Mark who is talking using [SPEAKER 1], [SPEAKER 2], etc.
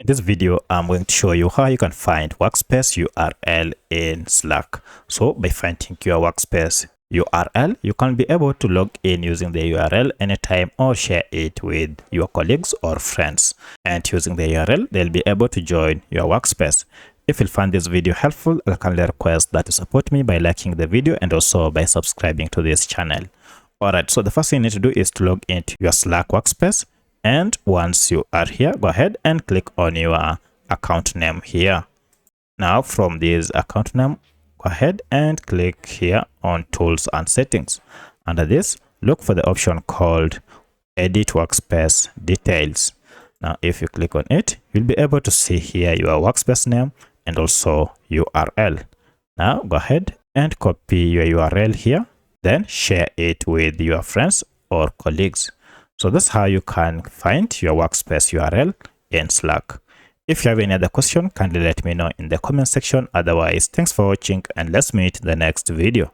[SPEAKER 1] In this video, I'm going to show you how you can find workspace URL in Slack. So by finding your workspace URL, you can be able to log in using the URL anytime or share it with your colleagues or friends. And using the URL, they'll be able to join your workspace. If you find this video helpful, I kindly request that you support me by liking the video and also by subscribing to this channel. Alright, so the first thing you need to do is to log into your Slack workspace. And once you are here, go ahead and click on your account name here. Now from this account name, go ahead and click here on tools and settings. Under this, look for the option called edit workspace details. Now if you click on it, you'll be able to see here your workspace name and also URL. Now go ahead and copy your URL here, then share it with your friends or colleagues. So that's how you can find your workspace URL in Slack. If you have any other question, kindly let me know in the comment section. Otherwise, thanks for watching and let's meet in the next video.